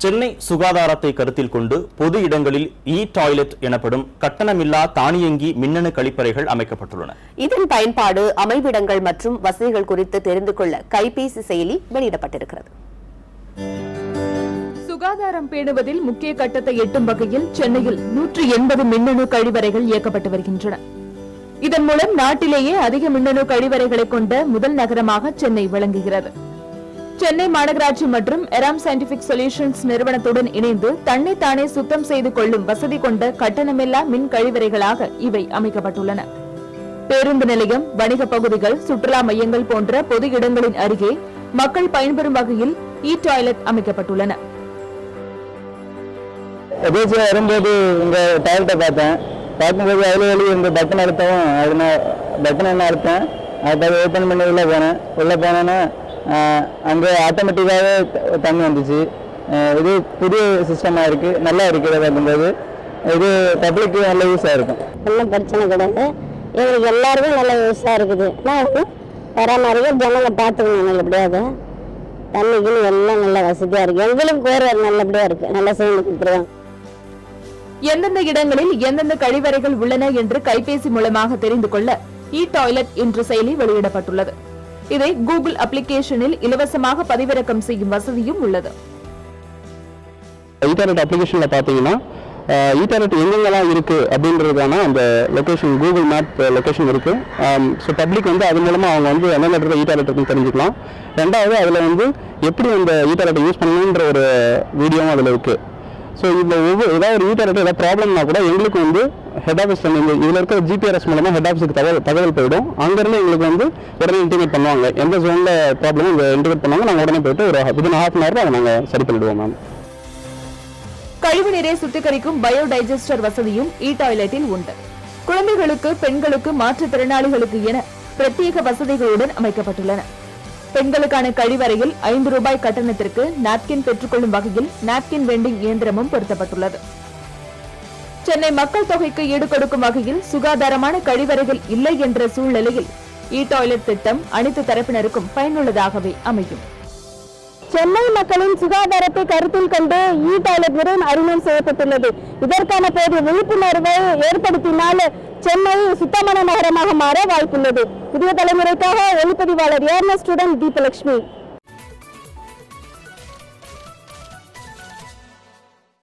சென்னை சுகாதாரத்தை கருத்தில் கொண்டு பொது இடங்களில் டாய்லெட் எனப்படும் கட்டணமில்லா தானியங்கி மின்னணு கழிப்பறைகள் அமைக்கப்பட்டுள்ளன. இதன் பயன்பாடு, அமைவிடங்கள் மற்றும் வசதிகள் குறித்து தெரிந்து கொள்ள கைபேசி செயலி வெளியிடப்பட்டிருக்கிறது. சுகாதாரம் பேணுவதில் முக்கிய கட்டத்தை எட்டும் வகையில் சென்னையில் 180 மின்னணு கழிவறைகள் இயக்கப்பட்டு வருகின்றன. இதன் மூலம் நாட்டிலேயே அதிக மின்னணு கழிவறைகளை கொண்ட முதல் நகரமாக சென்னை விளங்குகிறது. சென்னை மாநகராட்சி மற்றும் எராம் சயின்டிபிக் சொல்யூஷன்ஸ் நிறுவனத்துடன் இணைந்து தன்னைத்தானே சுத்தம் செய்து கொள்ளும் வசதி கொண்ட கட்டணமில்லா மின் கழிவறைகளாக இவை அமைக்கப்பட்டுள்ளன. பேருந்து நிலையம், வணிக பகுதிகள், சுற்றுலா மையங்கள் போன்ற பொது இடங்களின் அருகே மக்கள் பயன்பெறும் வகையில் டாய்லெட் அமைக்கப்பட்டுள்ளன. வரும்போது இந்த டாய்லெட்டை பார்க்கும்போது அதில் இந்த பட்டன் அழுத்தவும் பட்டன் என்ன அழுத்தேன், அதை ஓப்பன் பண்ணி உள்ளே போனேன்னா அங்கே ஆட்டோமேட்டிக்காகவே தண்ணி வந்துச்சு. இது புதிய சிஸ்டமாக இருக்குது, நல்லா இருக்குது. பார்க்கும்போது இது பப்ளிக்கு நல்ல யூஸாக இருக்கும். ஒன்றும் பிரச்சனை கிடையாது, எங்களுக்கு எல்லாருமே நல்ல யூஸாக இருக்குது. பராமரிக்க ஜனங்களை பார்த்துக்கணும் நல்லபடியாக. தண்ணிக்கு எல்லாம் நல்ல வசதியாக இருக்குது. எங்களுக்கு வேறு நல்லபடியாக இருக்குது, நல்லா செய்து கொடுத்துருவாங்க. எந்தெந்த இடங்களில் எந்தெந்த கழிவறைகள் உள்ளன என்று கைபேசி மூலமாக தெரிந்து கொள்ள டாய்லெட் என்ற செயலி வெளியிடப்பட்டுள்ளது. இதை கூகுள் அப்ளிகேஷனில் இலவசமாக பதிவிறக்கம் செய்யும் வசதியும் உள்ளது. டாய்லெட் அப்ளிகேஷன்ல பாத்தீங்கன்னா டாய்லெட் எங்கெங்கெல்லாம் இருக்கு அப்படின்றதுக்கான அந்த லொகேஷன், கூகுள் மேப் லொகேஷன் இருக்கு. ஸோ பப்ளிக் அது மூலமா அவங்க எந்தெந்த இடத்துல டாய்லெட் இருக்குன்னு தெரிஞ்சுக்கலாம். ரெண்டாவது அதில் எப்படி அந்த டாய்லெட்டை யூஸ் பண்ணணுன்ற ஒரு வீடியோவும் அதில் இருக்கு. ஸோ இந்த ஏதாவது ஒரு டாய்லெட் ஏதாவது ப்ராப்ளம்னா கூட எங்களுக்கு ஹெட் ஆஃபீஸ் இதில் இருக்கிற ஜிபிஆர்எஸ் மூலமாக ஹெட் ஆஃபீஸுக்கு தகவல் போயிடும். அங்கேருந்து எங்களுக்கு உடனே இன்டிமேட் பண்ணுவாங்க. எந்த ஜோனில் ப்ராப்ளமும் இன்டிமேட் பண்ணுவாங்க. நாங்கள் உடனே போயிட்டு ஒரு வித்தின் ½ மணி நேரம் அதை நாங்கள் சரி பண்ணிடுவோம். மேம், கழிவு நீரை சுத்திகரிக்கும் பயோடைஜஸ்டர் வசதியும் டாய்லெட்டில் உண்டு. குழந்தைகளுக்கு, பெண்களுக்கு, மாற்றுத்திறனாளிகளுக்கு என பிரத்யேக வசதிகளுடன் அமைக்கப்பட்டுள்ளன. பெண்களுக்கான கழிவறையில் ₹5 கட்டணத்திற்கு நாப்கின் பெற்றுக்கொள்ளும் வகையில் நாப்கின் வெண்டிங் இயந்திரமும் பொருத்தப்பட்டுள்ளது. சென்னை மக்கள் தொகைக்கு ஈடு கொடுக்கும் வகையில் சுகாதாரமான கழிவறைகள் இல்லை என்ற சூழ்நிலையில் டாய்லெட் திட்டம் அனைத்து தரப்பினருக்கும் பயனுள்ளதாகவே அமையும். சென்னை மக்களின் சுகாதாரத்தை கருத்தில் கொண்டு டாய்லெட் முறை அறிமுகம் செய்யப்பட்டுள்ளது. இதற்கான போதிய விழிப்புணர்வை ஏற்படுத்தினால் சென்னை சுத்தமான நகரமாக மாற வாய்ப்புள்ளது. புதிய தலைமுறைக்காக ஒளிப்பதிவாளர் ஏர்னஸ்டுடன் தீபலட்சுமி.